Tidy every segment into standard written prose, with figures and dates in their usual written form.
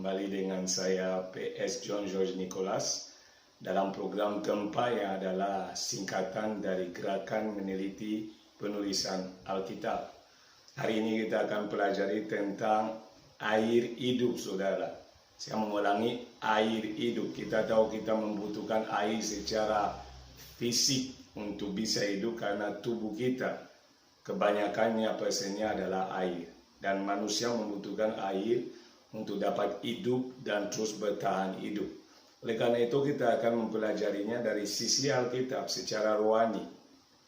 Kembali dengan saya PS John George Nicholas dalam program Gempa yang adalah singkatan dari Gerakan Meneliti Penulisan Alkitab. Hari ini kita akan pelajari tentang air hidup, saudara. Saya mengulangi, air hidup. Kita tahu kita membutuhkan air secara fisik untuk bisa hidup karena tubuh kita kebanyakannya persennya adalah air. Dan manusia membutuhkan air untuk dapat hidup dan terus bertahan hidup. Oleh karena itu kita akan mempelajarinya dari sisi Alkitab secara rohani.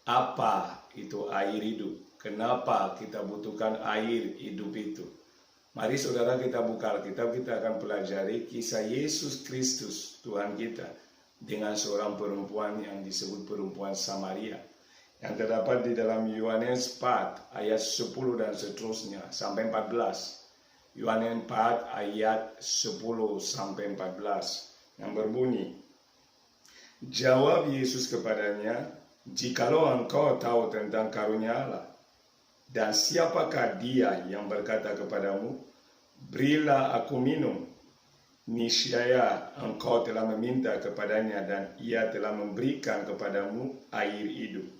Apa itu air hidup? Kenapa kita butuhkan air hidup itu? Mari saudara kita buka Alkitab, kita akan pelajari kisah Yesus Kristus Tuhan kita dengan seorang perempuan yang disebut perempuan Samaria, yang terdapat di dalam Yohanes 4 ayat 10 dan seterusnya sampai 14. Yohanes 4 ayat 10 sampai 14 yang berbunyi, jawab Yesus kepadanya, jikalau engkau tahu tentang karunia Allah, dan siapakah dia yang berkata kepadamu, berilah aku minum, niscaya engkau telah meminta kepadanya dan ia telah memberikan kepadamu air hidup.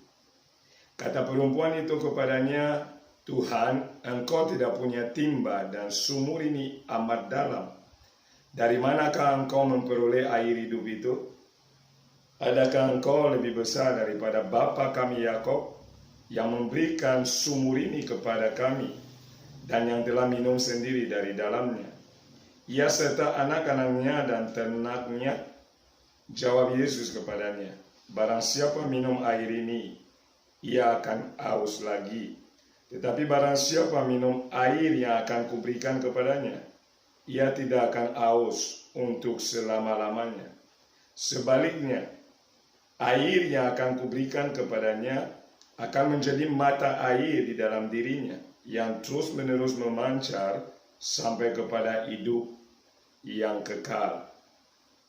Kata perempuan itu kepadanya, Tuhan, engkau tidak punya timba dan sumur ini amat dalam. Dari manakah engkau memperoleh air hidup itu? Adakah engkau lebih besar daripada bapa kami Yakob yang memberikan sumur ini kepada kami dan yang telah minum sendiri dari dalamnya, ia serta anak-anaknya dan ternaknya? Jawab Yesus kepadanya, barang siapa minum air ini, ia akan haus lagi. Tetapi barang siapa minum air yang akan kuberikan kepadanya, ia tidak akan haus untuk selama-lamanya. Sebaliknya, air yang akan kuberikan kepadanya akan menjadi mata air di dalam dirinya, yang terus-menerus memancar sampai kepada hidup yang kekal.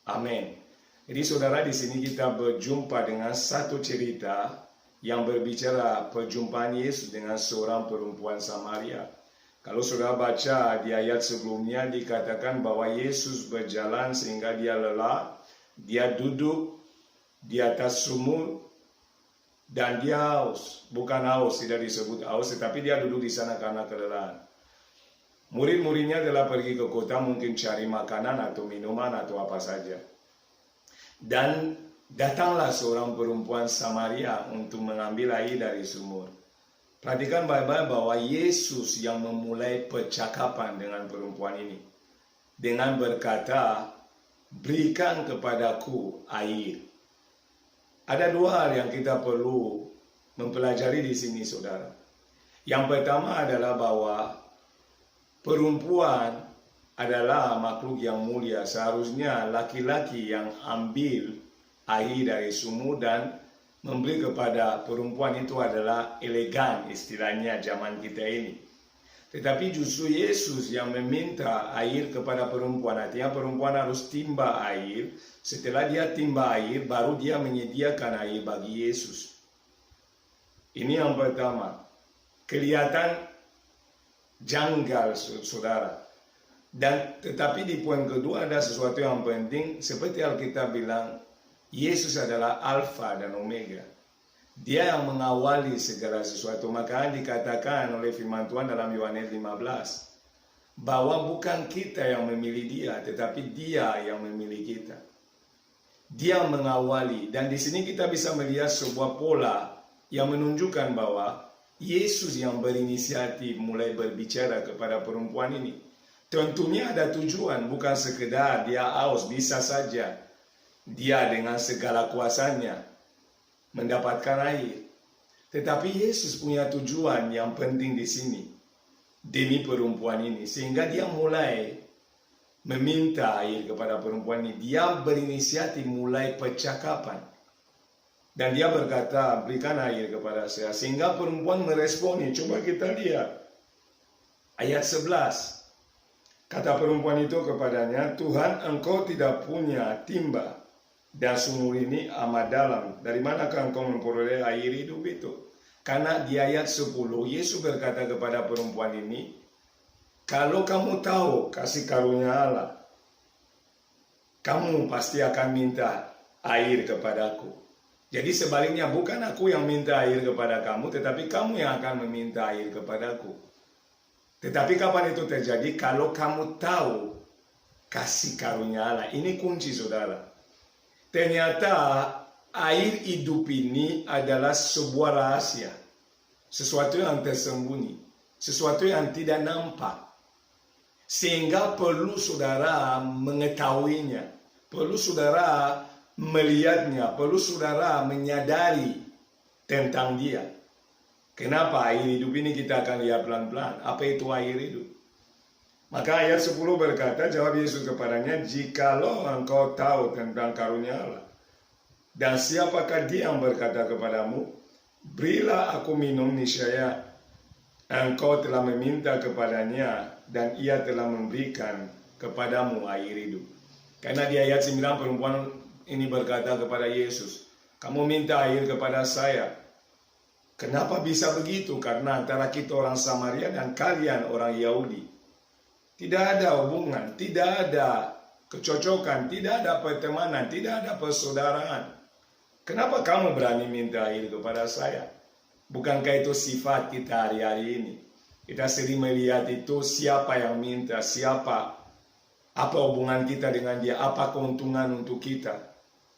Amin. Jadi saudara, di sini kita berjumpa dengan satu cerita yang berbicara perjumpaan Yesus dengan seorang perempuan Samaria. Kalau saudara baca di ayat sebelumnya, dikatakan bahwa Yesus berjalan sehingga dia lelah, dia duduk di atas sumur dan dia haus. Bukan haus, tidak disebut haus, tetapi dia duduk di sana karena kelelahan. Murid-muridnya telah pergi ke kota mungkin cari makanan atau minuman atau apa saja. Dan datanglah seorang perempuan Samaria untuk mengambil air dari sumur. Perhatikan baik-baik bahwa Yesus yang memulai percakapan dengan perempuan ini dengan berkata, berikan kepadaku air. Ada dua hal yang kita perlu mempelajari di sini, saudara. Yang pertama adalah bahwa perempuan adalah makhluk yang mulia. Seharusnya laki-laki yang ambil air dari sumur dan memberi kepada perempuan itu adalah elegan, istilahnya zaman kita ini. Tetapi justru Yesus yang meminta air kepada perempuan. Artinya perempuan harus timba air. Setelah dia timba air, baru dia menyediakan air bagi Yesus. Ini yang pertama. Kelihatan janggal, saudara. Dan tetapi di poin kedua ada sesuatu yang penting. Seperti Alkitab bilang, Yesus adalah Alfa dan Omega. Dia yang mengawali segala sesuatu. Makanya dikatakan oleh firman Tuhan dalam Yohanes 15 bahwa bukan kita yang memilih dia, tetapi dia yang memilih kita. Dia mengawali. Dan di sini kita bisa melihat sebuah pola yang menunjukkan bahwa Yesus yang berinisiatif mulai berbicara kepada perempuan ini. Tentunya ada tujuan, bukan sekedar dia haus, bisa saja dia dengan segala kuasanya mendapatkan air. Tetapi Yesus punya tujuan yang penting di sini demi perempuan ini, sehingga dia mulai meminta air kepada perempuan ini. Dia berinisiatif mulai percakapan dan dia berkata, berikan air kepada saya. Sehingga perempuan meresponi. Coba kita lihat ayat 11. Kata perempuan itu kepadanya, Tuhan, engkau tidak punya timba dan sumur ini amat dalam. Dari manakah engkau memperoleh air hidup itu? Karena di ayat 10, Yesus berkata kepada perempuan ini, kalau kamu tahu kasih karunia Allah kamu pasti akan minta air kepadaku. Jadi sebaliknya, bukan aku yang minta air kepada kamu, tetapi kamu yang akan meminta air kepadaku. Tetapi kapan itu terjadi? Kalau kamu tahu kasih karunia Allah. Ini kunci, saudara. Ternyata air hidup ini adalah sebuah rahasia. Sesuatu yang tersembunyi. Sesuatu yang tidak nampak. Sehingga perlu saudara mengetahuinya. Perlu saudara melihatnya. Perlu saudara menyadari tentang dia. Kenapa air hidup ini kita akan lihat pelan-pelan. Apa itu air hidup? Maka ayat 10 berkata, jawab Yesus kepadanya, jikalau engkau tahu tentang karunia Allah, dan siapakah dia yang berkata kepadamu, berilah aku minum, niscaya engkau telah meminta kepadanya, dan ia telah memberikan kepadamu air hidup. Karena di ayat 9 perempuan ini berkata kepada Yesus, kamu minta air kepada saya. Kenapa bisa begitu? Karena antara kita orang Samaria dan kalian orang Yahudi tidak ada hubungan, tidak ada kecocokan, tidak ada pertemanan, tidak ada persaudaraan. Kenapa kamu berani minta air kepada saya? Bukankah itu sifat kita hari-hari ini? Kita sering melihat itu siapa yang minta, siapa, apa hubungan kita dengan dia, apa keuntungan untuk kita.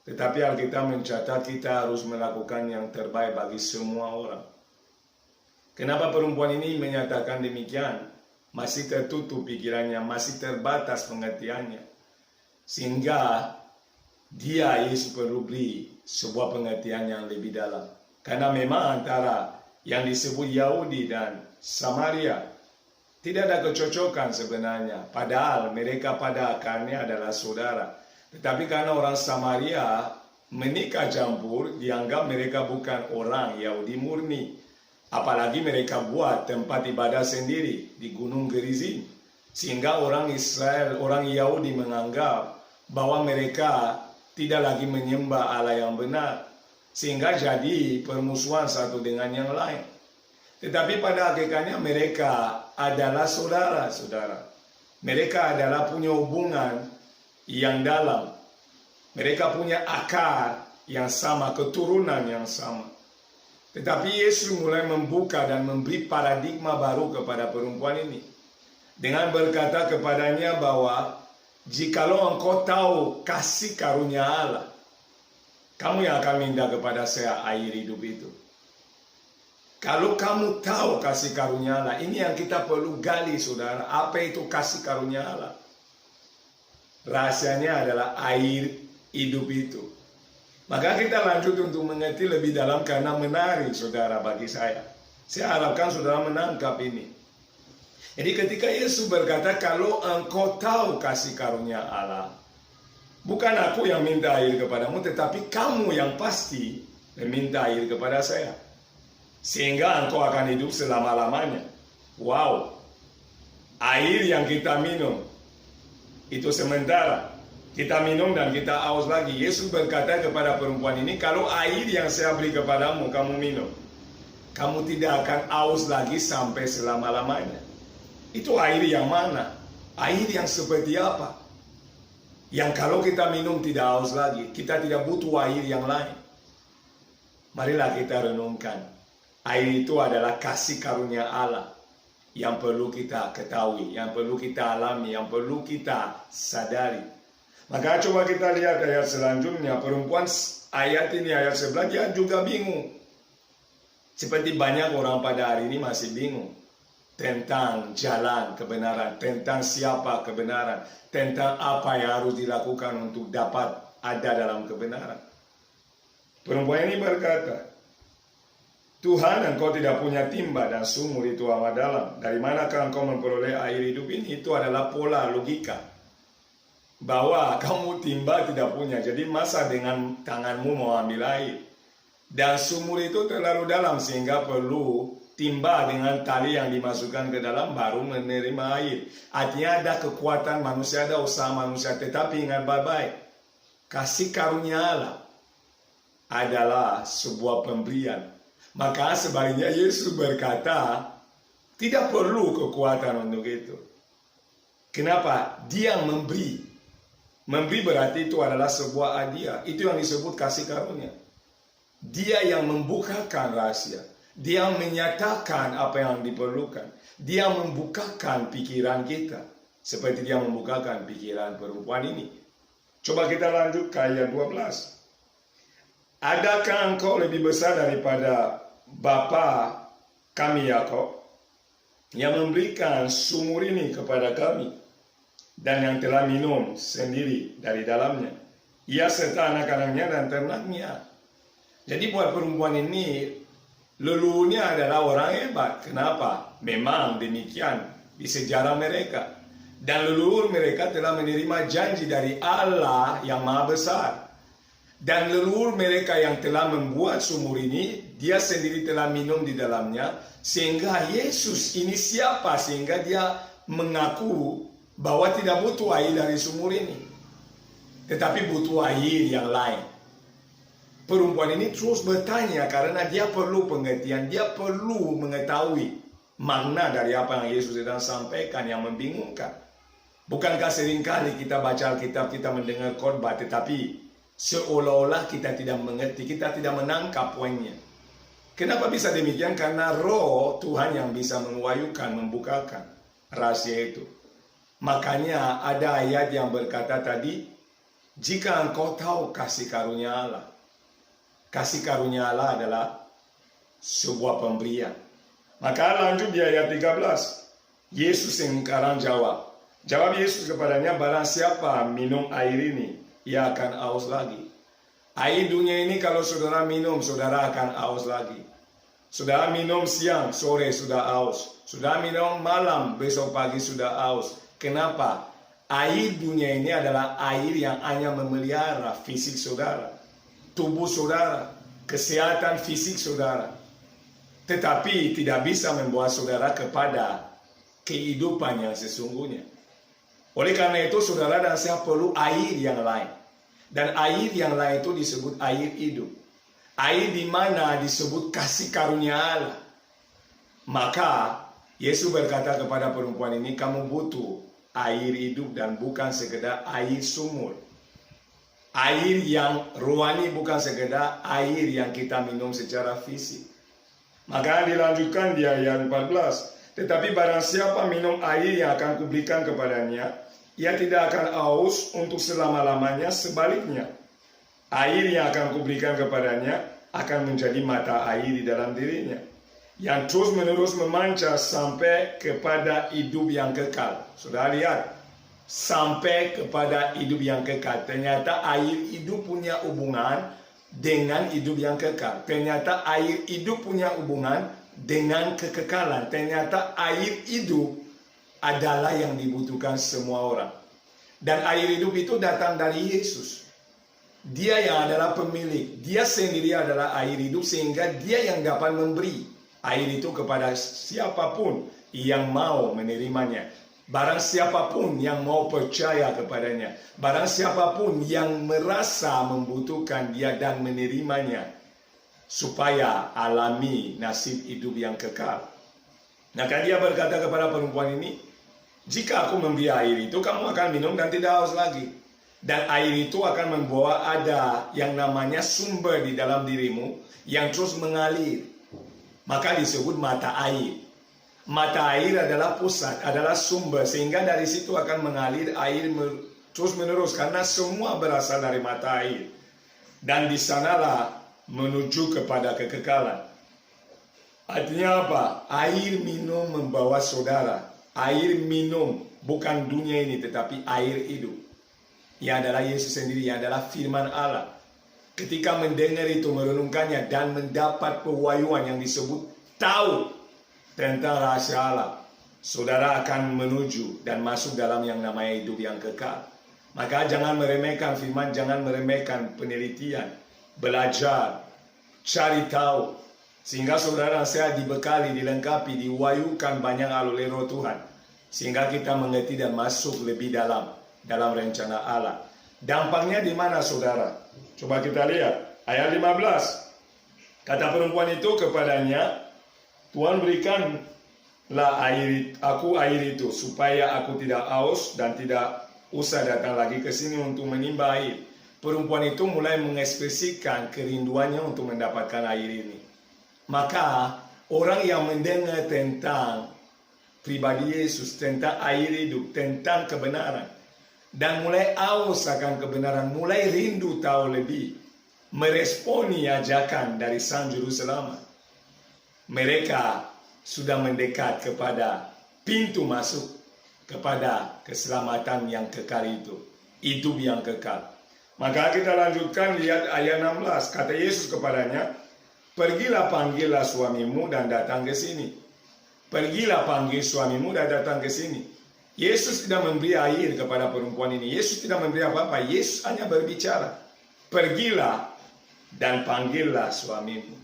Tetapi Alkitab mencatat kita harus melakukan yang terbaik bagi semua orang. Kenapa perempuan ini menyatakan demikian? Masih tertutup pikirannya, masih terbatas pengertiannya. Sehingga dia, Yesus, perlu beri sebuah pengertian yang lebih dalam. Karena memang antara yang disebut Yahudi dan Samaria tidak ada kecocokan sebenarnya. Padahal mereka pada akarnya adalah saudara. Tetapi karena orang Samaria menikah campur, dianggap mereka bukan orang Yahudi murni. Apalagi mereka buat tempat ibadah sendiri di Gunung Gerizim. Sehingga orang Israel, orang Yahudi menganggap bahwa mereka tidak lagi menyembah Allah yang benar. Sehingga jadi permusuhan satu dengan yang lain. Tetapi pada hakikatnya mereka adalah saudara-saudara. Mereka adalah punya hubungan yang dalam. Mereka punya akar yang sama, keturunan yang sama. Tetapi Yesus mulai membuka dan memberi paradigma baru kepada perempuan ini. Dengan berkata kepadanya bahwa jikalau engkau tahu kasih karunia Allah, kamu yang akan minta kepada saya air hidup itu. Kalau kamu tahu kasih karunia Allah, ini yang kita perlu gali, saudara. Apa itu kasih karunia Allah? Rahasianya adalah air hidup itu. Maka kita lanjut untuk mengerti lebih dalam karena menarik, saudara, bagi saya. Saya harapkan saudara menangkap ini. Jadi ketika Yesus berkata, kalau engkau tahu kasih karunia Allah, bukan aku yang minta air kepadamu, tetapi kamu yang pasti meminta air kepada saya. Sehingga engkau akan hidup selama-lamanya. Wow, air yang kita minum, itu sementara. Kita minum dan kita haus lagi. Yesus berkata kepada perempuan ini, kalau air yang saya beri kepadamu, kamu minum, kamu tidak akan haus lagi sampai selama-lamanya. Itu air yang mana? Air yang seperti apa? Yang kalau kita minum tidak haus lagi. Kita tidak butuh air yang lain. Marilah kita renungkan. Air itu adalah kasih karunia Allah yang perlu kita ketahui, yang perlu kita alami, yang perlu kita sadari. Maka coba kita lihat ayat selanjutnya. Perempuan ayat ini, ayat 11, dia juga bingung. Seperti banyak orang pada hari ini masih bingung. Tentang jalan kebenaran, tentang siapa kebenaran, tentang apa yang harus dilakukan untuk dapat ada dalam kebenaran. Perempuan ini berkata, Tuhan, engkau tidak punya timba dan sumur itu amat dalam. Dari manakah engkau memperoleh air hidup ini? Itu adalah pola logika. Bahwa kamu timba tidak punya, jadi masa dengan tanganmu mau ambil air. Dan sumur itu terlalu dalam sehingga perlu timba dengan tali yang dimasukkan ke dalam baru menerima air. Artinya ada kekuatan manusia, ada usaha manusia. Tetapi ingat baik-baik, kasih karunia Allah adalah sebuah pemberian. Maka sebaliknya Yesus berkata, tidak perlu kekuatan untuk itu. Kenapa? Dia yang memberi. Memberi berarti itu adalah sebuah hadiah. Itu yang disebut kasih karunia. Dia yang membukakan rahasia. Dia menyatakan apa yang diperlukan. Dia membukakan pikiran kita. Seperti dia membukakan pikiran perempuan ini. Coba kita lanjut ke ayat 12. Adakah engkau lebih besar daripada bapa kami Yakub yang memberikan sumur ini kepada kami dan yang telah minum sendiri dari dalamnya, ia serta anak-anaknya dan ternaknya. Jadi buat perempuan ini, leluhurnya adalah orang hebat. Kenapa? Memang demikian di sejarah mereka. Dan leluhur mereka telah menerima janji dari Allah yang maha besar. Dan leluhur mereka yang telah membuat sumur ini, dia sendiri telah minum di dalamnya. Sehingga Yesus ini siapa? Sehingga dia mengaku bahwa tidak butuh air dari sumur ini, tetapi butuh air yang lain. Perempuan ini terus bertanya karena dia perlu pengertian, dia perlu mengetahui makna dari apa yang Yesus sedang sampaikan yang membingungkan. Bukankah seringkali kita baca Alkitab, kita mendengar khotbah, tetapi seolah-olah kita tidak mengerti, kita tidak menangkap poinnya. Kenapa bisa demikian? Karena roh Tuhan yang bisa mewahyukan, membukakan rahasia itu. Makanya ada ayat yang berkata tadi, jika engkau tahu kasih karunia Allah. Kasih karunia Allah adalah sebuah pemberian. Maka lanjut di ayat 13. Yesus yang sekarang jawab. Jawab Yesus kepadanya, barang siapa minum air ini, ia akan haus lagi. Air dunia ini kalau saudara minum, saudara akan haus lagi. Saudara minum siang, sore sudah haus. Saudara minum malam, besok pagi sudah haus. Kenapa? Air dunia ini adalah air yang hanya memelihara fisik saudara, tubuh saudara, kesehatan fisik saudara. Tetapi tidak bisa membawa saudara kepada kehidupan yang sesungguhnya. Oleh karena itu saudara dan saya perlu air yang lain. Dan air yang lain itu disebut air hidup. Air di mana disebut kasih karunia Allah. Maka Yesus berkata kepada perempuan ini, kamu butuh air hidup dan bukan sekedar air sumur. Air yang rohani bukan sekedar air yang kita minum secara fisik. Maka dilanjutkan di ayat 14. Tetapi barang siapa minum air yang akan kuberikan kepadanya, ia tidak akan haus untuk selama-lamanya. Sebaliknya, air yang akan kuberikan kepadanya akan menjadi mata air di dalam dirinya, yang terus-menerus memancar sampai kepada hidup yang kekal. Sudah lihat, sampai kepada hidup yang kekal. Ternyata air hidup punya hubungan dengan hidup yang kekal. Ternyata air hidup punya hubungan dengan kekekalan. Ternyata air hidup adalah yang dibutuhkan semua orang. Dan air hidup itu datang dari Yesus. Dia yang adalah pemilik. Dia sendiri adalah air hidup, sehingga dia yang dapat memberi air itu kepada siapapun yang mau menerimanya. Barang siapapun yang mau percaya kepadanya. Barang siapapun yang merasa membutuhkan dia dan menerimanya. Supaya alami nasib hidup yang kekal. Maka dia berkata kepada perempuan ini, jika aku memberi air itu, kamu akan minum dan tidak haus lagi. Dan air itu akan membawa ada yang namanya sumber di dalam dirimu yang terus mengalir. Maka disebut mata air. Mata air adalah pusat, adalah sumber. Sehingga dari situ akan mengalir air terus menerus. Karena semua berasal dari mata air. Dan di sanalah menuju kepada kekekalan. Artinya apa? Air minum membawa saudara. Air minum bukan dunia ini, tetapi air hidup. Yang adalah Yesus sendiri, yang adalah firman Allah. Ketika mendengar itu, merenungkannya, dan mendapat pewahyuan yang disebut tahu tentang rahasia Allah, saudara akan menuju dan masuk dalam yang namanya hidup yang kekal. Maka jangan meremehkan firman, jangan meremehkan penelitian, belajar, cari tahu, sehingga saudara saya dibekali, dilengkapi, diwahyukan banyak hal oleh Roh Tuhan, sehingga kita mengerti dan masuk lebih dalam rencana Allah. Dampaknya di mana saudara? Coba kita lihat ayat 15. Kata perempuan itu kepadanya, Tuhan berikanlah aku air itu, supaya aku tidak haus dan tidak usah datang lagi ke sini untuk menimba air. Perempuan itu mulai mengekspresikan kerinduannya untuk mendapatkan air ini. Maka orang yang mendengar tentang pribadi Yesus, tentang air hidup, tentang kebenaran, dan mulai aus akan kebenaran, mulai rindu tahu lebih, meresponi ajakan dari Sang Juru Selamat. Mereka sudah mendekat kepada pintu masuk kepada keselamatan yang kekal itu, hidup yang kekal. Maka kita lanjutkan, lihat ayat 16. Kata Yesus kepadanya, pergilah panggillah suamimu dan datang ke sini. Pergilah panggil suamimu dan datang ke sini. Yesus tidak memberi air kepada perempuan ini. Yesus tidak memberi apa-apa. Yesus hanya berbicara. Pergilah dan panggillah suamimu.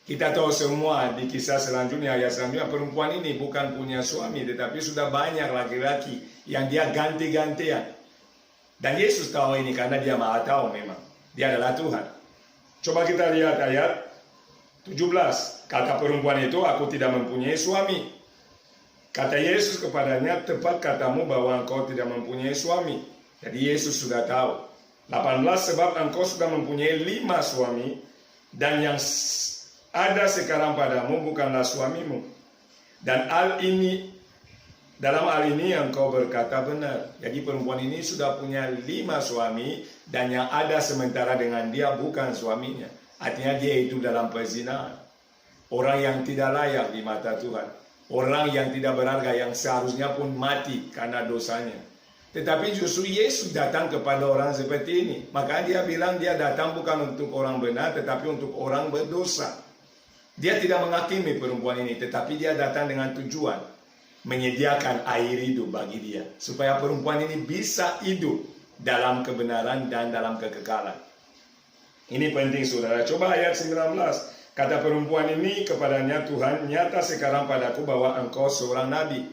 Kita tahu semua di kisah selanjutnya, ayat selanjutnya, perempuan ini bukan punya suami, tetapi sudah banyak laki-laki yang dia ganti-gantian. Dan Yesus tahu ini karena dia maha tahu memang. Dia adalah Tuhan. Coba kita lihat ayat 17. Kata perempuan itu, aku tidak mempunyai suami. Kata Yesus kepadanya, tepat katamu bahwa engkau tidak mempunyai suami. Jadi Yesus sudah tahu. 18, sebab engkau sudah mempunyai 5 suami, dan yang ada sekarang padamu bukanlah suamimu. Dan dalam hal ini engkau berkata benar. Jadi perempuan ini sudah punya 5 suami, dan yang ada sementara dengan dia bukan suaminya. Artinya dia hidup dalam perzinahan. Orang yang tidak layak di mata Tuhan. Orang yang tidak berharga, yang seharusnya pun mati karena dosanya. Tetapi justru Yesus datang kepada orang seperti ini. Maka dia bilang dia datang bukan untuk orang benar, tetapi untuk orang berdosa. Dia tidak menghakimi perempuan ini, tetapi dia datang dengan tujuan menyediakan air hidup bagi dia, supaya perempuan ini bisa hidup dalam kebenaran dan dalam kekekalan. Ini penting saudara. Coba ayat 19. Kata perempuan ini kepadanya, Tuhan, nyata sekarang padaku bahwa engkau seorang nabi.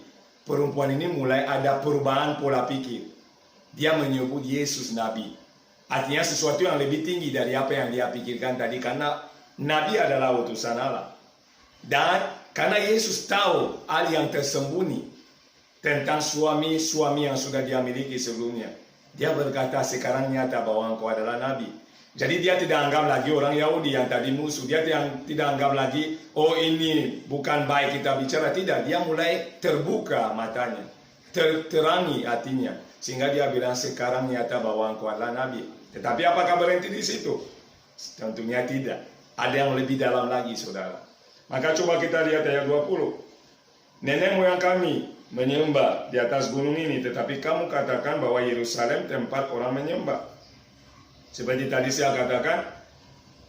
Perempuan ini mulai ada perubahan pola pikir. Dia menyebut Yesus nabi. Artinya sesuatu yang lebih tinggi dari apa yang dia pikirkan tadi, karena nabi adalah utusan Allah. Dan karena Yesus tahu hal yang tersembunyi tentang suami-suami yang sudah dia miliki sebelumnya, dia berkata, sekarang nyata bahwa engkau adalah nabi. Jadi dia tidak anggap lagi orang Yahudi yang tadi musuh. Dia tidak anggap lagi, oh ini bukan baik kita bicara. Tidak, dia mulai terbuka matanya, terangi hatinya. Sehingga dia bilang, sekarang nyata bahwa engkau adalah nabi. Tetapi apakah berhenti di situ? Tentunya tidak. Ada yang lebih dalam lagi, saudara. Maka coba kita lihat ayat 20. Nenek moyang kami menyembah di atas gunung ini, tetapi kamu katakan bahwa Yerusalem tempat orang menyembah. Seperti tadi saya katakan,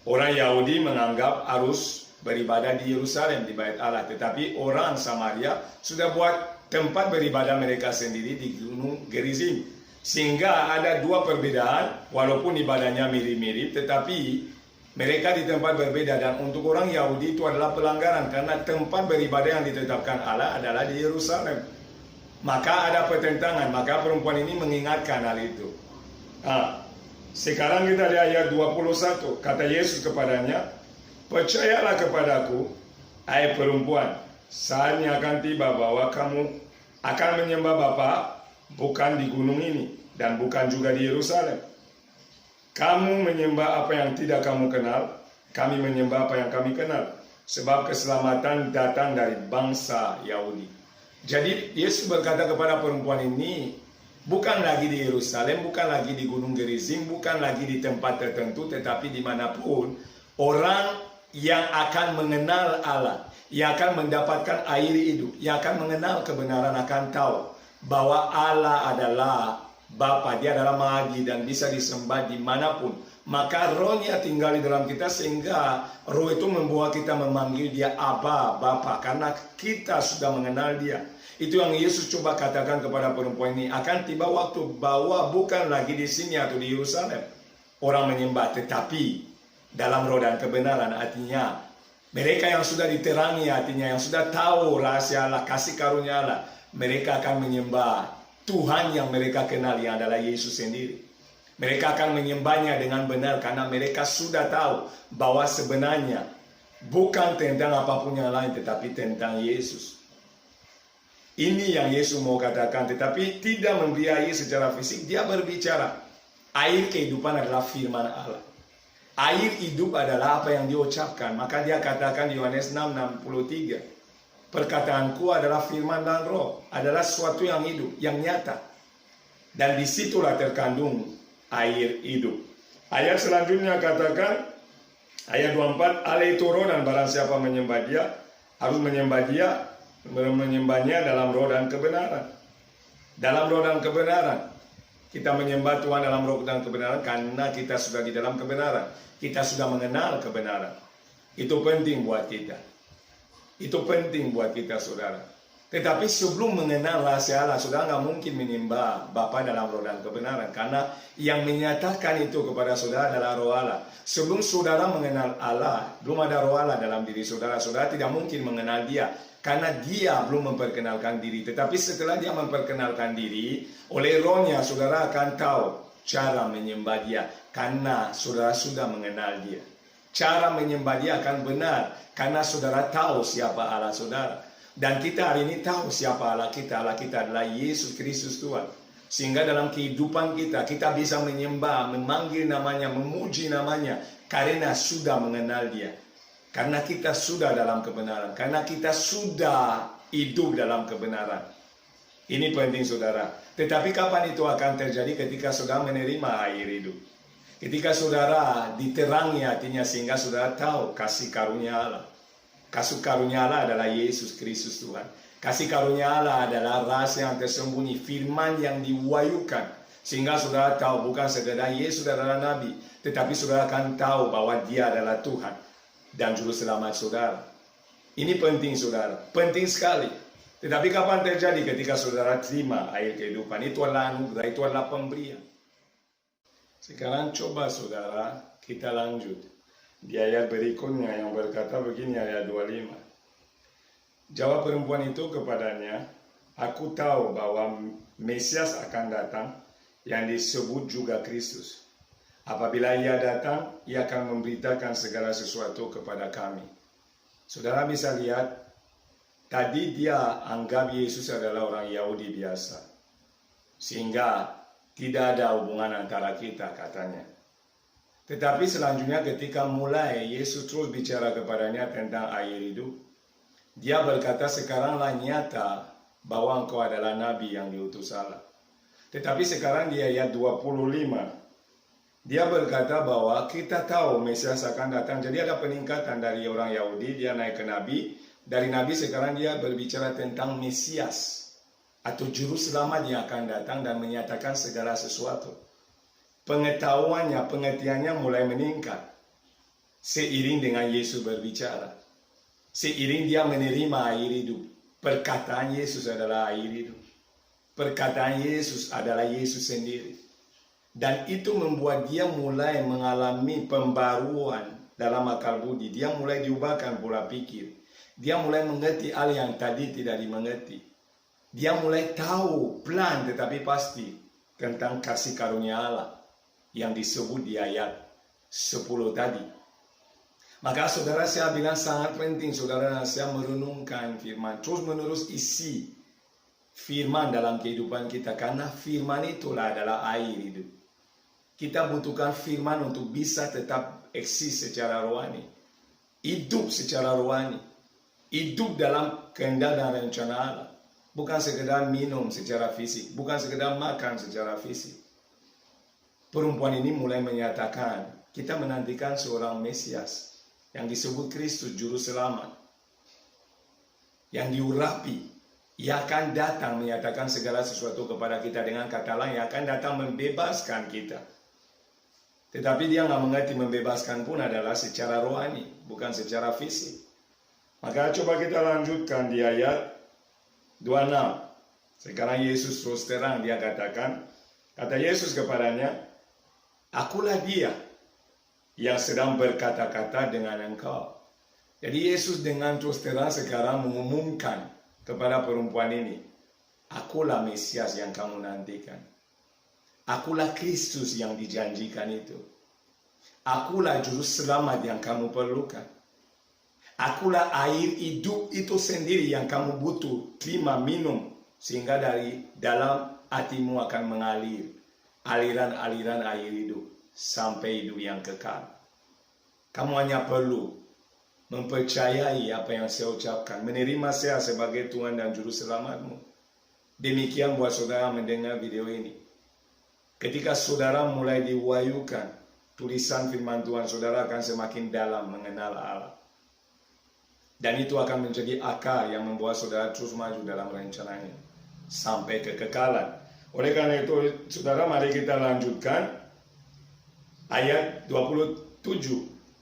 orang Yahudi menganggap harus beribadah di Yerusalem, di Bait Allah. Tetapi orang Samaria sudah buat tempat beribadah mereka sendiri di Gunung Gerizim. Sehingga ada 2 perbedaan, walaupun ibadahnya mirip-mirip, tetapi mereka di tempat berbeda. Dan untuk orang Yahudi itu adalah pelanggaran, karena tempat beribadah yang ditetapkan Allah adalah di Yerusalem. Maka ada pertentangan. Maka perempuan ini mengingatkan hal itu. Sekarang kita lihat ayat 21. Kata Yesus kepadanya, percayalah kepadaku, hai perempuan, saatnya akan tiba bahwa kamu akan menyembah Bapa bukan di gunung ini, dan bukan juga di Yerusalem. Kamu menyembah apa yang tidak kamu kenal, kami menyembah apa yang kami kenal. Sebab keselamatan datang dari bangsa Yahudi. Jadi Yesus berkata kepada perempuan ini, bukan lagi di Yerusalem, bukan lagi di Gunung Gerizim, bukan lagi di tempat tertentu, tetapi dimanapun orang yang akan mengenal Allah, yang akan mendapatkan air hidup, yang akan mengenal kebenaran, akan tahu bahwa Allah adalah Bapa, dia adalah Maha dan bisa disembah dimanapun. Maka rohnya tinggal di dalam kita, sehingga roh itu membawa kita memanggil dia Abba, Bapa, karena kita sudah mengenal dia. Itu yang Yesus coba katakan kepada perempuan ini. Akan tiba waktu bahwa bukan lagi di sini atau di Yerusalem orang menyembah, tetapi dalam roh dan kebenaran. Artinya mereka yang sudah diterangi hatinya, yang sudah tahu rahasia Allah, kasih karunia Allah, mereka akan menyembah Tuhan yang mereka kenal, yang adalah Yesus sendiri. Mereka akan menyembahnya dengan benar, karena mereka sudah tahu bahwa sebenarnya bukan tentang apapun yang lain, tetapi tentang Yesus. Ini yang Yesus mau katakan, tetapi tidak memberi air secara fisik. Dia berbicara, air kehidupan adalah firman Allah. Air hidup adalah apa yang diucapkan. Maka dia katakan di Yohanes 6:63, perkataanku adalah firman dan roh, adalah sesuatu yang hidup, yang nyata. Dan disitulah terkandung air hidup. Ayat selanjutnya katakan, ayat 24, Allah itu roh dan barang siapa menyembah dia, harus menyembahnya dalam roh dan kebenaran. Dalam roh dan kebenaran. Kita menyembah Tuhan dalam roh dan kebenaran karena kita sudah di dalam kebenaran. Kita sudah mengenal kebenaran. Itu penting buat kita. Itu penting buat kita, saudara. Tetapi sebelum mengenal rahasia Allah, saudara nggak mungkin menyembah Bapa dalam roh dan kebenaran. Karena yang menyatakan itu kepada saudara adalah roh Allah. Sebelum saudara mengenal Allah, belum ada roh Allah dalam diri saudara. Saudara tidak mungkin mengenal dia. Karena dia belum memperkenalkan diri. Tetapi setelah dia memperkenalkan diri, oleh rohnya saudara akan tahu cara menyembah dia. Karena saudara sudah mengenal dia. Cara menyembah dia akan benar. Karena saudara tahu siapa Allah saudara. Dan kita hari ini tahu siapa Allah kita. Allah kita adalah Yesus Kristus Tuhan. Sehingga dalam kehidupan kita, kita bisa menyembah, memanggil namanya, memuji namanya. Karena sudah mengenal dia. Karena kita sudah dalam kebenaran. Karena kita sudah hidup dalam kebenaran. Ini penting saudara. Tetapi kapan itu akan terjadi? Ketika saudara menerima air hidup. Ketika saudara diterangi hatinya sehingga saudara tahu kasih karunia Allah. Kasih karunia Allah adalah Yesus Kristus Tuhan. Kasih karunia Allah adalah rahasia yang tersembunyi. Firman yang diwahyukan. Sehingga saudara tahu bukan sekedar Yesus adalah Nabi. Tetapi saudara akan tahu bahwa dia adalah Tuhan. Dan juru selamat saudara. Ini penting saudara. Penting sekali. Tetapi kapan terjadi? Ketika saudara terima air kehidupan. Itu adalah anugerah. Itu adalah pemberian. Sekarang coba saudara kita lanjut. Di ayat berikutnya yang berkata begini, ayat 25. Jawab perempuan itu kepadanya, aku tahu bahwa Mesias akan datang yang disebut juga Kristus. Apabila ia datang, ia akan memberitakan segala sesuatu kepada kami. Saudara bisa lihat, tadi dia anggap Yesus adalah orang Yahudi biasa. Sehingga tidak ada hubungan antara kita katanya. Tetapi selanjutnya ketika mulai Yesus terus bicara kepadanya tentang air hidup, dia berkata sekaranglah nyata bahwa engkau adalah Nabi yang diutus Allah. Tetapi sekarang di ayat 25, dia berkata bahwa kita tahu Mesias akan datang. Jadi ada peningkatan dari orang Yahudi, dia naik ke Nabi. Dari Nabi sekarang dia berbicara tentang Mesias. Atau juru selamat yang akan datang dan menyatakan segala sesuatu. Pengetahuannya, pengertiannya mulai meningkat. Seiring dengan Yesus berbicara. Seiring dia menerima air hidup. Perkataan Yesus adalah air hidup. Perkataan Yesus adalah Yesus sendiri. Dan itu membuat dia mulai mengalami pembaruan dalam akal budi. Dia mulai diubahkan pola pikir. Dia mulai mengerti hal yang tadi tidak dimengerti. Dia mulai tahu pelan tetapi pasti tentang kasih karunia Allah yang disebut di ayat 10 tadi. Maka saudara saya bilang sangat penting saudara saya merenungkan firman. Terus menerus isi firman dalam kehidupan kita. Karena firman itulah adalah air hidup. Kita butuhkan firman untuk bisa tetap eksis secara rohani. Hidup secara rohani. Hidup dalam kehendak dan rencana Allah. Bukan sekedar minum secara fisik. Bukan sekedar makan secara fisik. Perempuan ini mulai menyatakan, kita menantikan seorang Mesias yang disebut Kristus Juru Selamat. Yang diurapi. Ia akan datang menyatakan segala sesuatu kepada kita. Dengan kata lain, ia akan datang membebaskan kita. Tetapi dia nggak mengerti membebaskan pun adalah secara rohani, bukan secara fisik. Maka coba kita lanjutkan di ayat 26. Sekarang Yesus terus terang dia katakan, kata Yesus kepadanya, akulah dia yang sedang berkata-kata dengan engkau. Jadi Yesus dengan terus terang sekarang mengumumkan kepada perempuan ini, akulah Mesias yang kamu nantikan. Akulah Kristus yang dijanjikan itu. Akulah juru selamat yang kamu perlukan. Akulah air hidup itu sendiri yang kamu butuh, terima, minum. Sehingga dari dalam hatimu akan mengalir aliran-aliran air hidup sampai hidup yang kekal. Kamu hanya perlu mempercayai apa yang saya ucapkan, menerima saya sebagai Tuhan dan Juru Selamatmu. Demikian buat saudara mendengar video ini. Ketika saudara mulai diwahyukan tulisan firman Tuhan, saudara akan semakin dalam mengenal Allah. Dan itu akan menjadi akar yang membuat saudara terus maju dalam rencananya sampai kekekalan. Oleh karena itu, saudara, mari kita lanjutkan ayat 27.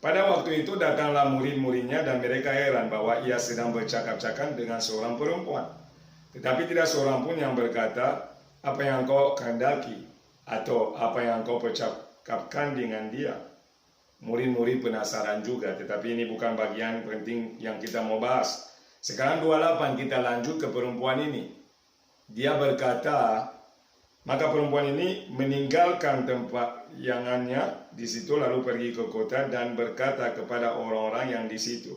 Pada waktu itu datanglah murid-muridnya dan mereka heran bahwa ia sedang bercakap-cakap dengan seorang perempuan. Tetapi tidak seorang pun yang berkata, apa yang kau kehendaki atau apa yang kau percakapkan dengan dia. Murid-murid penasaran juga, tetapi ini bukan bagian penting yang kita mau bahas. Sekarang 28 kita lanjut ke perempuan ini. Dia berkata, maka perempuan ini meninggalkan tempat yangannya di situ lalu pergi ke kota dan berkata kepada orang-orang yang di situ,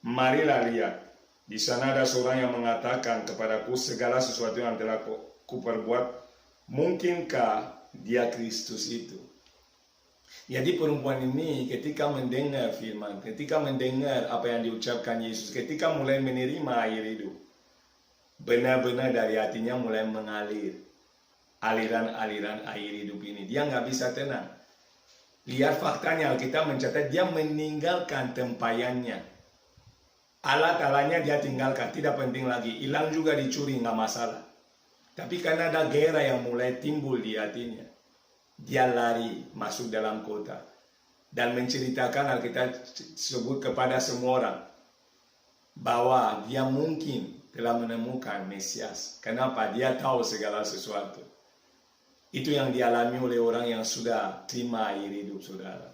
marilah lihat, di sana ada seorang yang mengatakan kepadaku segala sesuatu yang telah kuperbuat, mungkinkah dia Kristus itu? Jadi perempuan ini ketika mendengar firman, ketika mendengar apa yang diucapkan Yesus, ketika mulai menerima air hidup, benar-benar dari hatinya mulai mengalir aliran-aliran air hidup ini. Dia nggak bisa tenang. Lihat faktanya, Alkitab mencatat dia meninggalkan tempayannya. Alat-alatnya dia tinggalkan, tidak penting lagi. Hilang juga dicuri, nggak masalah. Tapi karena ada gairah yang mulai timbul di hatinya, dia lari masuk dalam kota dan menceritakan, Alkitab sebut kepada semua orang bahwa dia mungkin telah menemukan Mesias. Kenapa? Dia tahu segala sesuatu. Itu yang dialami oleh orang yang sudah terima air hidup, saudara.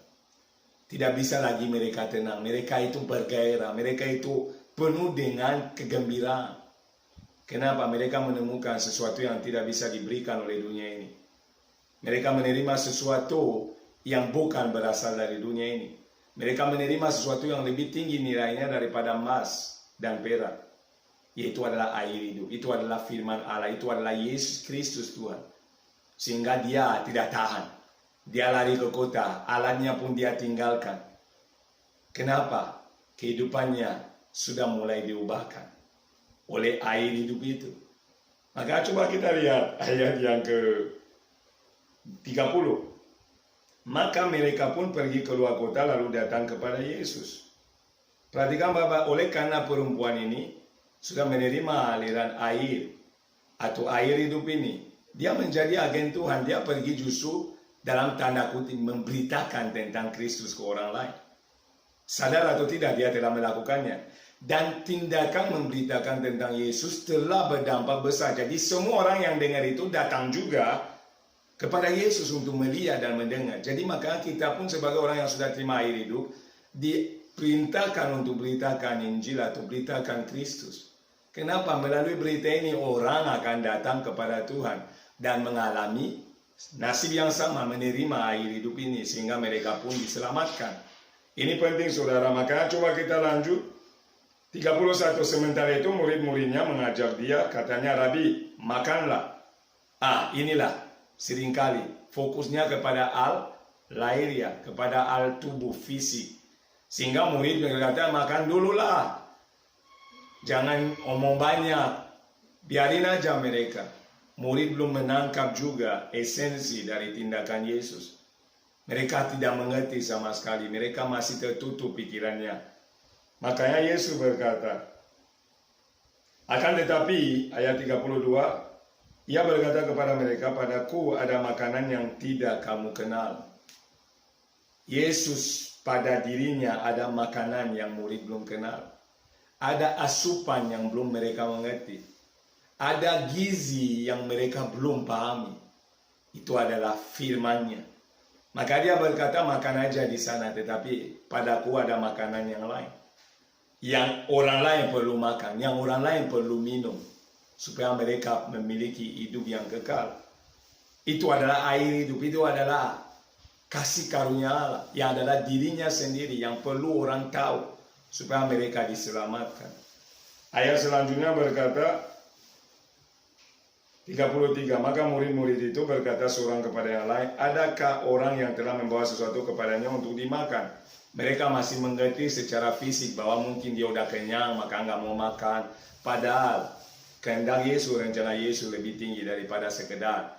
Tidak bisa lagi mereka tenang. Mereka itu bergairah. Mereka itu penuh dengan kegembiraan. Kenapa? Mereka menemukan sesuatu yang tidak bisa diberikan oleh dunia ini. Mereka menerima sesuatu yang bukan berasal dari dunia ini. Mereka menerima sesuatu yang lebih tinggi nilainya daripada emas dan perak. Yaitu adalah air hidup. Itu adalah firman Allah. Itu adalah Yesus Kristus Tuhan. Sehingga dia tidak tahan. Dia lari ke kota. Alatnya pun dia tinggalkan. Kenapa? Kehidupannya sudah mulai diubahkan oleh air hidup itu. Maka coba kita lihat ayat yang ke-30. Maka mereka pun pergi keluar kota lalu datang kepada Yesus. Perhatikan Bapak, oleh karena perempuan ini sudah menerima aliran air atau air hidup ini, dia menjadi agen Tuhan. Dia pergi justru dalam tanda kutip memberitakan tentang Kristus ke orang lain. Sadar atau tidak dia telah melakukannya. Dan tindakan memberitakan tentang Yesus telah berdampak besar. Jadi semua orang yang dengar itu datang juga kepada Yesus untuk melihat dan mendengar. Jadi maka kita pun sebagai orang yang sudah terima air hidup diperintahkan untuk beritakan Injil atau beritakan Kristus. Kenapa? Melalui berita ini orang akan datang kepada Tuhan dan mengalami nasib yang sama, menerima air hidup ini sehingga mereka pun diselamatkan. Ini penting saudara. Maka coba kita lanjut. 31. Sementara itu murid-muridnya mengajar dia, katanya, Rabi, makanlah. Inilah seringkali fokusnya kepada al-lahiriah, kepada al-tubuh fisik. Sehingga murid berkata, makan dululah. Jangan omong banyak. Biarin aja mereka. Murid belum menangkap juga esensi dari tindakan Yesus. Mereka tidak mengerti sama sekali. Mereka masih tertutup pikirannya. Makanya Yesus berkata, akan tetapi, ayat 32, ia berkata kepada mereka, padaku ada makanan yang tidak kamu kenal. Yesus pada dirinya ada makanan yang murid belum kenal. Ada asupan yang belum mereka mengerti. Ada gizi yang mereka belum pahami. Itu adalah firman-Nya. Maka dia berkata, makan aja di sana, tetapi padaku ada makanan yang lain. Yang orang lain perlu makan, yang orang lain perlu minum, supaya mereka memiliki hidup yang kekal. Itu adalah air hidup, itu adalah kasih karunia Allah, yang adalah dirinya sendiri, yang perlu orang tahu. supaya mereka diselamatkan. Ayat selanjutnya berkata 33, maka murid-murid itu berkata seorang kepada yang lain, adakah orang yang telah membawa sesuatu kepadanya untuk dimakan? Mereka masih mengerti secara fisik bahwa mungkin dia udah kenyang maka nggak mau makan. Padahal kehendak Yesus, rencana Yesus lebih tinggi daripada sekedar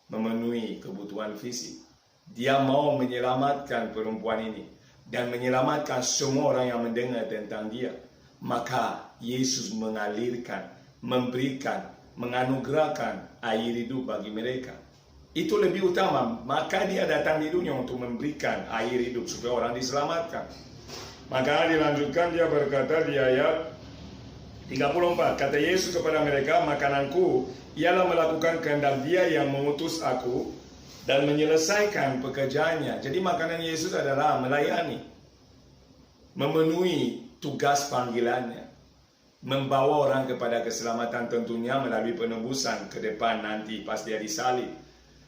memenuhi kebutuhan fisik. Dia mau menyelamatkan perempuan ini dan menyelamatkan semua orang yang mendengar tentang dia. Maka Yesus mengalirkan, memberikan, menganugerahkan air hidup bagi mereka. Itu lebih utama. Maka dia datang di dunia untuk memberikan air hidup supaya orang diselamatkan. Maka dilanjutkan, dia berkata di ayat 34, kata Yesus kepada mereka, makananku ialah melakukan kehendak Dia yang mengutus aku dan menyelesaikan pekerjaannya. Jadi makanan Yesus adalah melayani, memenuhi tugas panggilannya, membawa orang kepada keselamatan, tentunya melalui penebusan ke depan nanti pas dia disalib.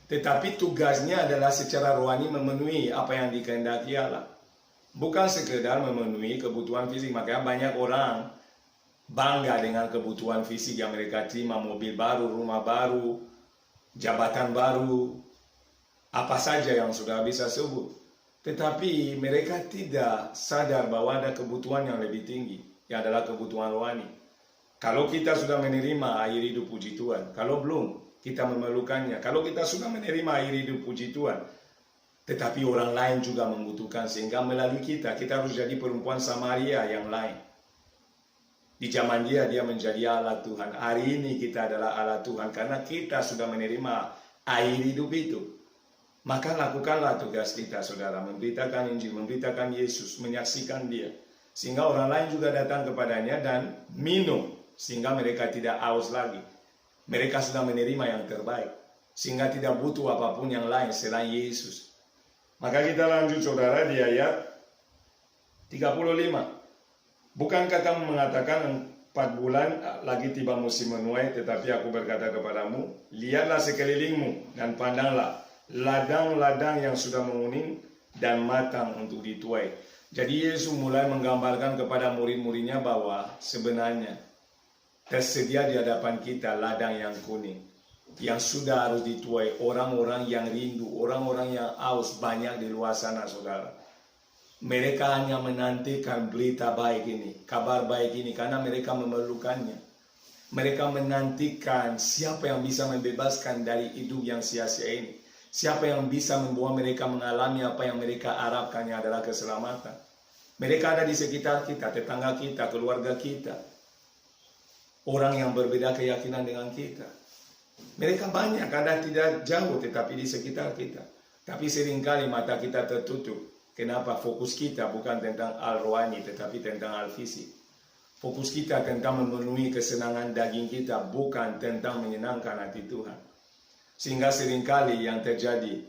Tetapi tugasnya adalah secara rohani memenuhi apa yang dikehendaki Allah, bukan sekedar memenuhi kebutuhan fisik. Makanya banyak orang bangga dengan kebutuhan fisik yang mereka terima, mobil baru, rumah baru, jabatan baru, apa saja yang sudah bisa sebut. Tetapi mereka tidak sadar bahwa ada kebutuhan yang lebih tinggi, yang adalah kebutuhan rohani. Kalau kita sudah menerima air hidup, puji Tuhan. Kalau belum, kita memerlukannya. Kalau kita sudah menerima air hidup, puji Tuhan, tetapi orang lain juga membutuhkan, sehingga melalui kita harus jadi perempuan Samaria yang lain. Di zaman dia menjadi Allah Tuhan. Hari ini kita adalah Allah Tuhan karena kita sudah menerima air hidup itu. Maka lakukanlah tugas kita, saudara, memberitakan Injil, memberitakan Yesus, menyaksikan dia, sehingga orang lain juga datang kepadanya dan minum, sehingga mereka tidak haus lagi. Mereka sudah menerima yang terbaik, sehingga tidak butuh apapun yang lain selain Yesus. Maka kita lanjut, saudara, di ayat 35. Bukankah kamu mengatakan 4 bulan lagi tiba musim menuai, tetapi aku berkata kepadamu, lihatlah sekelilingmu dan pandanglah ladang-ladang yang sudah menguning dan matang untuk dituai. Jadi Yesus mulai menggambarkan kepada murid-muridnya bahwa sebenarnya tersedia di hadapan kita ladang yang kuning, yang sudah harus dituai. Orang-orang yang rindu, orang-orang yang haus banyak di luar sana, saudara. Mereka hanya menantikan berita baik ini, kabar baik ini, karena mereka memerlukannya. Mereka menantikan siapa yang bisa membebaskan dari hidup yang sia-sia ini. Siapa yang bisa membawa mereka mengalami apa yang mereka harapkan, yang adalah keselamatan. Mereka ada di sekitar kita, tetangga kita, keluarga kita. Orang yang berbeda keyakinan dengan kita. Mereka banyak, ada tidak jauh, tetapi di sekitar kita. Tapi seringkali mata kita tertutup. Kenapa? Fokus kita bukan tentang hal rohani, tetapi tentang hal fisik. Fokus kita tentang memenuhi kesenangan daging kita, bukan tentang menyenangkan hati Tuhan. Sehingga seringkali yang terjadi,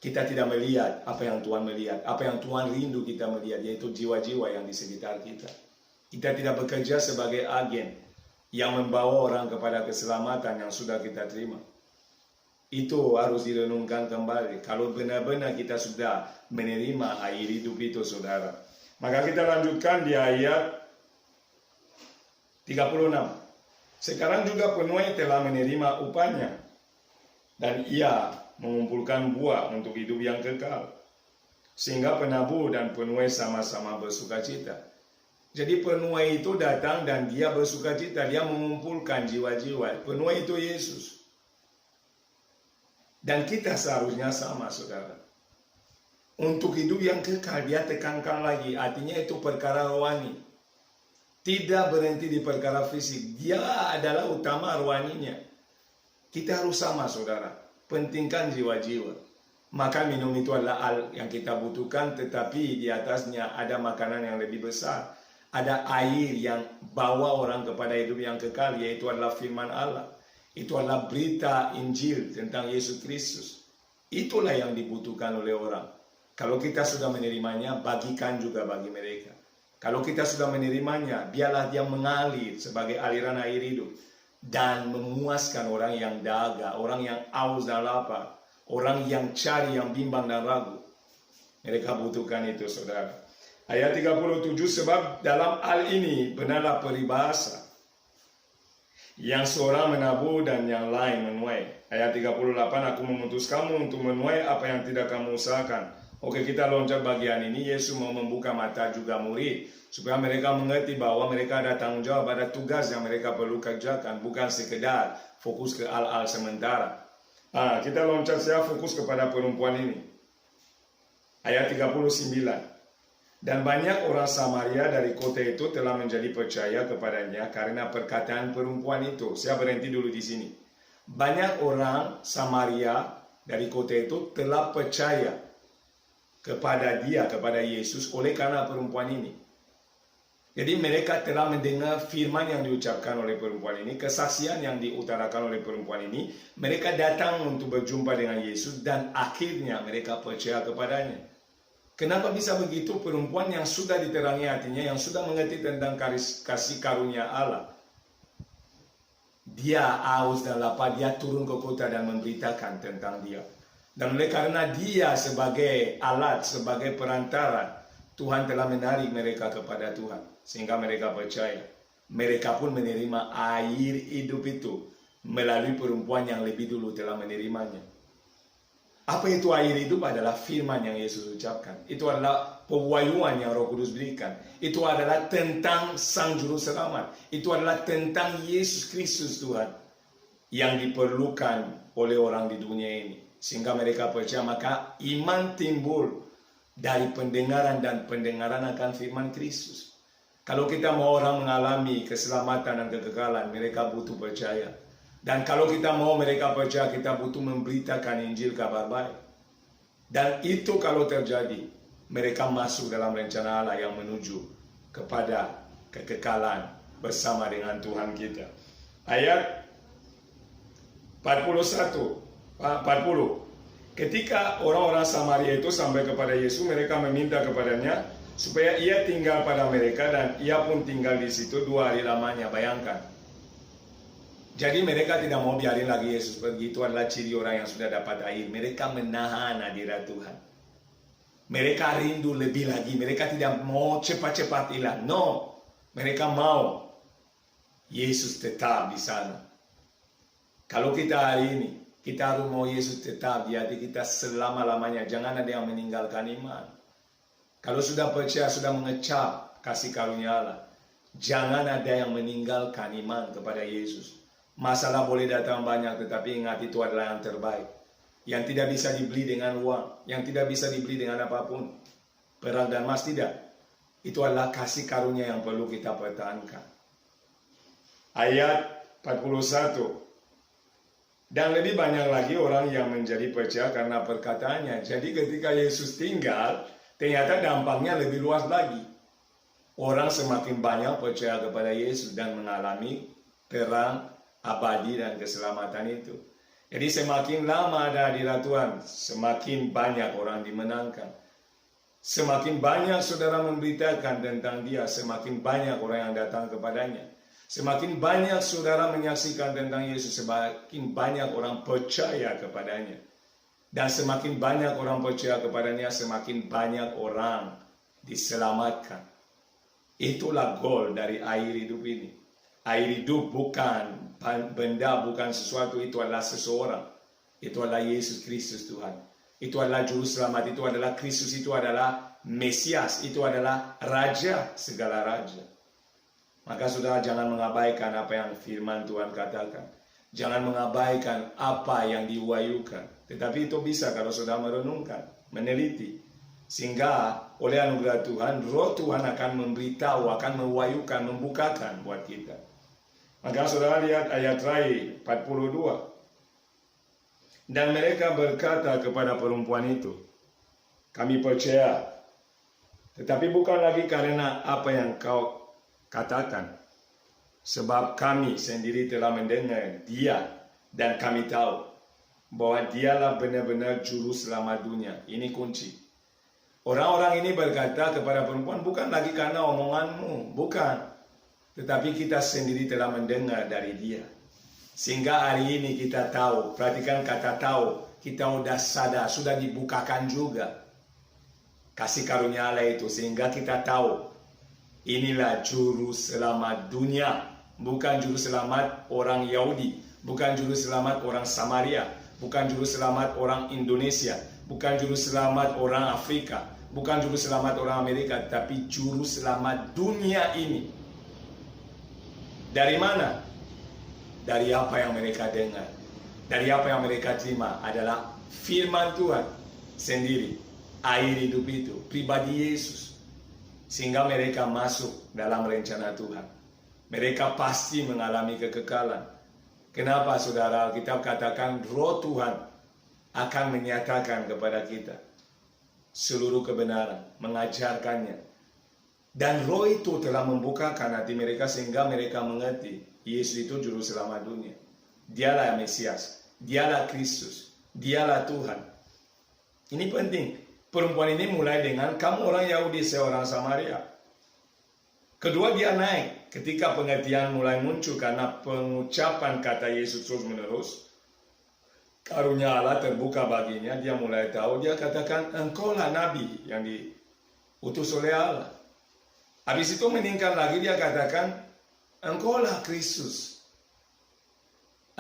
kita tidak melihat apa yang Tuhan melihat, apa yang Tuhan rindu kita melihat, yaitu jiwa-jiwa yang di sekitar kita. Kita tidak bekerja sebagai agen yang membawa orang kepada keselamatan yang sudah kita terima. Itu harus direnungkan kembali. Kalau benar-benar kita sudah menerima air hidup itu, saudara. Maka kita lanjutkan di ayat 36. Sekarang juga penuai telah menerima upahnya, dan ia mengumpulkan buah untuk hidup yang kekal. Sehingga penabur dan penuai sama-sama bersukacita. Jadi penuai itu datang dan dia bersukacita. Dia mengumpulkan jiwa-jiwa. Penuai itu Yesus. Dan kita seharusnya sama, saudara. Untuk hidup yang kekal, dia tekankan lagi. Artinya itu perkara rohani. Tidak berhenti di perkara fisik. Dia adalah utama rohaninya. Kita harus sama, saudara. Pentingkan jiwa-jiwa. Maka minum itu adalah hal yang kita butuhkan. Tetapi di atasnya ada makanan yang lebih besar. Ada air yang bawa orang kepada hidup yang kekal. Yaitu adalah firman Allah. Itu adalah berita Injil tentang Yesus Kristus. Itulah yang dibutuhkan oleh orang. Kalau kita sudah menerimanya, bagikan juga bagi mereka. Kalau kita sudah menerimanya, biarlah dia mengalir sebagai aliran air hidup. Dan memuaskan orang yang dahaga, orang yang haus dan lapar, orang yang cari, yang bimbang dan ragu. Mereka butuhkan itu, saudara. Ayat 37, sebab dalam hal ini benarlah peribahasa, yang seorang menabur dan yang lain menuai. Ayat 38, aku memutus kamu untuk menuai apa yang tidak kamu usahakan. Oke, kita loncat bagian ini. Yesus mau membuka mata juga murid, supaya mereka mengerti bahwa mereka ada tanggung jawab, ada tugas yang mereka perlu kerjakan, bukan sekedar fokus ke hal-hal sementara. Kita loncat saja, fokus kepada perempuan ini. Ayat 39. Dan banyak orang Samaria dari kota itu telah menjadi percaya kepadanya karena perkataan perempuan itu. Saya berhenti dulu di sini. Banyak orang Samaria dari kota itu telah percaya kepada dia, kepada Yesus oleh karena perempuan ini. Jadi mereka telah mendengar firman yang diucapkan oleh perempuan ini, kesaksian yang diutarakan oleh perempuan ini. Mereka datang untuk berjumpa dengan Yesus dan akhirnya mereka percaya kepadanya. Kenapa bisa begitu? Perempuan yang sudah diterangi hatinya, yang sudah mengerti tentang kasih karunia Allah, dia haus dan lapar, dia turun ke kota dan memberitakan tentang dia. Dan oleh karena dia sebagai alat, sebagai perantara, Tuhan telah menarik mereka kepada Tuhan, sehingga mereka percaya. Mereka pun menerima air hidup itu melalui perempuan yang lebih dulu telah menerimanya. Apa itu air hidup? Adalah firman yang Yesus ucapkan. Itu adalah pewahyuan yang Roh Kudus berikan. Itu adalah tentang Sang Juru Selamat. Itu adalah tentang Yesus Kristus Tuhan yang diperlukan oleh orang di dunia ini. Sehingga mereka percaya, maka iman timbul dari pendengaran dan pendengaran akan firman Kristus. Kalau kita mau orang mengalami keselamatan dan kekekalan, mereka butuh percaya. Dan kalau kita mau mereka percaya, kita butuh memberitakan Injil, kabar baik. Dan itu kalau terjadi, mereka masuk dalam rencana Allah yang menuju kepada kekekalan bersama dengan Tuhan kita. Ayat 40. Ketika orang-orang Samaria itu sampai kepada Yesus, mereka meminta kepadanya supaya ia tinggal pada mereka, dan ia pun tinggal di situ 2 hari lamanya. Bayangkan. Jadi mereka tidak mau biarin lagi Yesus pergi. Itu adalah ciri orang yang sudah dapat air. Mereka menahan hadirat Tuhan. Mereka rindu lebih lagi. Mereka tidak mau cepat-cepat hilang. No. Mereka mau Yesus tetap di sana. Kalau kita hari ini, kita harus mau Yesus tetap di hati kita selama-lamanya. Jangan ada yang meninggalkan iman. Kalau sudah percaya, sudah mengecap kasih karunia Allah, jangan ada yang meninggalkan iman kepada Yesus. Masalah boleh datang banyak, tetapi ingat itu adalah yang terbaik. Yang tidak bisa dibeli dengan uang, yang tidak bisa dibeli dengan apapun. Perak dan emas tidak. Itu adalah kasih karunia yang perlu kita pertahankan. Ayat 41. Dan lebih banyak lagi orang yang menjadi percaya karena perkataannya. Jadi ketika Yesus tinggal, ternyata dampaknya lebih luas lagi. Orang semakin banyak percaya kepada Yesus dan mengalami terang abadi dan keselamatan itu. Jadi semakin lama ada hadirat Tuhan, semakin banyak orang dimenangkan. Semakin banyak saudara memberitakan tentang dia, semakin banyak orang yang datang kepadanya. Semakin banyak saudara menyaksikan tentang Yesus, semakin banyak orang percaya kepadanya. Dan semakin banyak orang percaya kepadanya, semakin banyak orang diselamatkan. Itulah goal dari air hidup ini. Air hidup bukan benda, bukan sesuatu, itu adalah seseorang. Itu adalah Yesus Kristus Tuhan. Itu adalah Juru Selamat, itu adalah Kristus, itu adalah Mesias, itu adalah Raja segala Raja. Maka saudara jangan mengabaikan apa yang firman Tuhan katakan. Jangan mengabaikan apa yang diwahyukan. Tetapi itu bisa kalau saudara merenungkan, meneliti. Sehingga oleh anugerah Tuhan, Roh Tuhan akan memberitahu, akan mewahyukan, membukakan buat kita. Maka saudara lihat ayat terakhir 42. Dan mereka berkata kepada perempuan itu, kami percaya, tetapi bukan lagi karena apa yang kau katakan, sebab kami sendiri telah mendengar dia dan kami tahu bahwa dialah benar-benar Juru Selamat dunia. Ini kunci. Orang-orang ini berkata kepada perempuan, bukan lagi karena omonganmu, bukan. Tetapi kita sendiri telah mendengar dari dia. Sehingga hari ini kita tahu, perhatikan kata tahu, kita sudah sadar, sudah dibukakan juga. kasih karunia Allah itu, sehingga kita tahu inilah juru selamat dunia, bukan juru selamat orang Yahudi, bukan juru selamat orang Samaria, bukan juru selamat orang Indonesia, bukan juru selamat orang Afrika, bukan juru selamat orang Amerika, tapi juru selamat dunia ini. Dari mana? Dari apa yang mereka dengar, dari apa yang mereka terima adalah firman Tuhan sendiri, air hidup itu, pribadi Yesus. Sehingga mereka masuk dalam rencana Tuhan. Mereka pasti mengalami kekekalan. Kenapa saudara? Kita katakan roh Tuhan akan menyatakan kepada kita seluruh kebenaran, mengajarkannya. Dan roh itu telah membukakan hati mereka sehingga mereka mengerti Yesus itu juru selamat dunia. Dialah Mesias, dialah Kristus, dialah Tuhan. Ini penting. Perempuan ini mulai dengan kamu orang Yahudi, saya orang Samaria. Kedua, dia naik ketika pengertian mulai muncul karena pengucapan kata Yesus terus menerus. Karunia Allah terbuka baginya, dia mulai tahu, dia katakan engkaulah nabi yang diutus oleh Allah. Habis itu meningkat lagi, dia katakan engkaulah Kristus.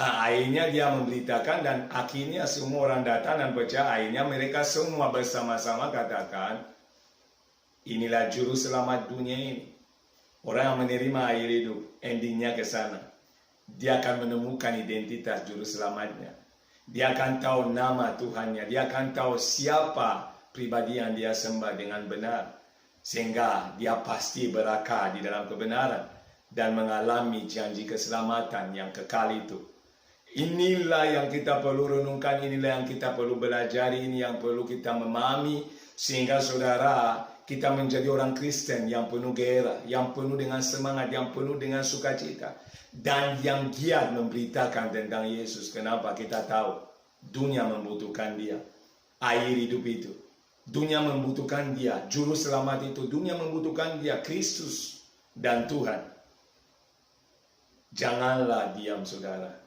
Akhirnya dia memberitakan dan akhirnya semua orang datang dan percaya. Akhirnya mereka semua bersama-sama katakan inilah juru selamat dunia ini. Orang yang menerima air hidup, endingnya ke sana. Dia akan menemukan identitas juru selamatnya. Dia akan tahu nama Tuhannya. Dia akan tahu siapa pribadi yang dia sembah dengan benar. Sehingga dia pasti berakar di dalam kebenaran dan mengalami janji keselamatan yang kekal itu. Inilah yang kita perlu renungkan, inilah yang kita perlu belajar, ini yang perlu kita memahami. Sehingga saudara, kita menjadi orang Kristen yang penuh gairah, yang penuh dengan semangat, yang penuh dengan sukacita. Dan yang giat memberitakan tentang Yesus. Kenapa? Kita tahu dunia membutuhkan dia. Air hidup itu. Dunia membutuhkan dia. Juru selamat itu. Dunia membutuhkan dia. Kristus dan Tuhan. Janganlah diam saudara.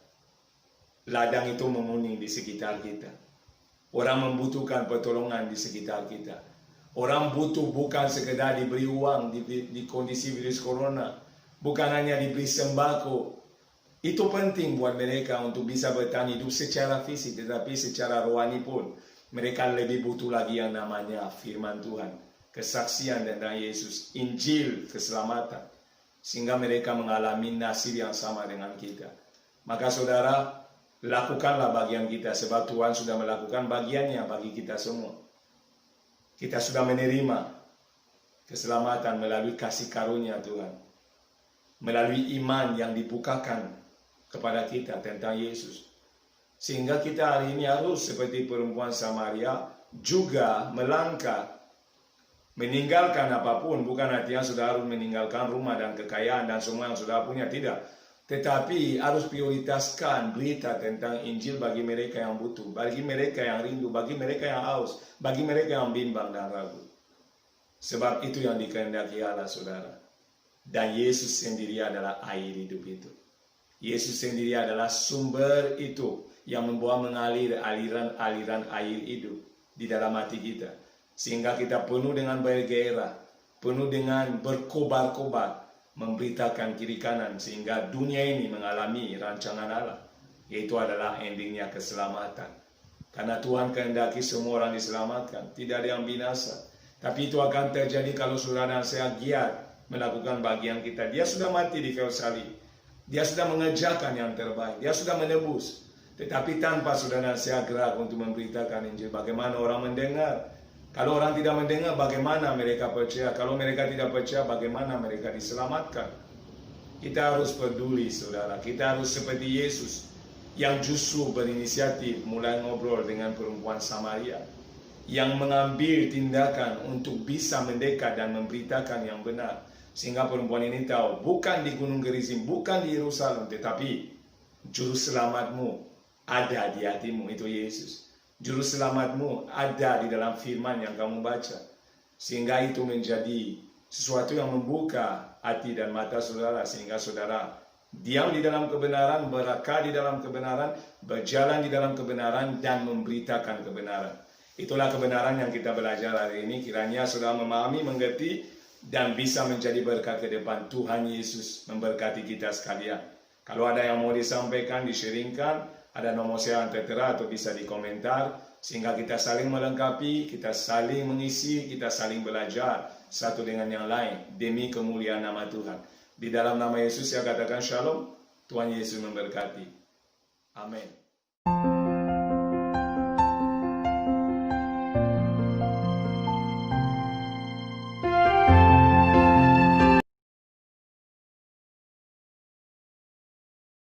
Ladang itu menguning di sekitar kita. Orang membutuhkan pertolongan di sekitar kita. Orang butuh bukan sekedar diberi uang di kondisi virus corona. Bukan hanya diberi sembako. Itu penting buat mereka untuk bisa bertahan hidup secara fisik. Tetapi secara rohani pun. Mereka lebih butuh lagi yang namanya firman Tuhan. Kesaksian tentang Yesus. Injil keselamatan. Sehingga mereka mengalami nasib yang sama dengan kita. Maka saudara, lakukanlah bagian kita. Sebab Tuhan sudah melakukan bagiannya bagi kita semua. Kita sudah menerima keselamatan melalui kasih karunia Tuhan. Melalui iman yang dibukakan kepada kita tentang Yesus. Sehingga kita hari ini harus seperti perempuan Samaria juga melangkah. Meninggalkan apapun. Bukan artinya sudah harus meninggalkan rumah dan kekayaan dan semua yang sudah punya. Tidak. Tetapi harus prioritaskan berita tentang Injil bagi mereka yang butuh. Bagi mereka yang rindu. Bagi mereka yang haus. Bagi mereka yang bimbang dan ragu. Sebab itu yang dikehendaki Allah saudara. Dan Yesus sendiri adalah air hidup itu. Yesus sendiri adalah sumber itu. Yang membawa mengalir aliran-aliran air hidup di dalam hati kita. Sehingga kita penuh dengan bergairah, penuh dengan berkobar-kobar, memberitakan kiri kanan. Sehingga dunia ini mengalami rancangan Allah. Yaitu adalah endingnya keselamatan. Karena Tuhan kehendaki semua orang diselamatkan. Tidak ada yang binasa. Tapi itu akan terjadi kalau saudara dan saya giat melakukan bagian kita. Dia sudah mati di kayu salib. Dia sudah mengerjakan yang terbaik. Dia sudah menebus. Tetapi tanpa saudara saya gerak untuk memberitakan Injil, bagaimana orang mendengar? Kalau orang tidak mendengar, bagaimana mereka percaya? Kalau mereka tidak percaya, bagaimana mereka diselamatkan? Kita harus peduli saudara. Kita harus seperti Yesus yang justru berinisiatif mulai ngobrol dengan perempuan Samaria. Yang mengambil tindakan untuk bisa mendekat dan memberitakan yang benar. Sehingga perempuan ini tahu, bukan di Gunung Gerizim, bukan di Yerusalem, tetapi juru selamatmu ada di hatimu, itu Yesus. Juru selamatmu ada di dalam firman yang kamu baca. Sehingga itu menjadi sesuatu yang membuka hati dan mata saudara. Sehingga saudara diam di dalam kebenaran, berakar di dalam kebenaran, berjalan di dalam kebenaran, dan memberitakan kebenaran. Itulah kebenaran yang kita belajar hari ini. Kiranya saudara memahami, mengerti, dan bisa menjadi berkat ke depan. Tuhan Yesus memberkati kita sekalian. Kalau ada yang mau disampaikan, di-sharingkan, ada nomor saya yang tertera atau bisa di komentar, sehingga kita saling melengkapi, kita saling mengisi, kita saling belajar satu dengan yang lain demi kemuliaan nama Tuhan. Di dalam nama Yesus saya katakan shalom. Tuhan Yesus memberkati. Amin.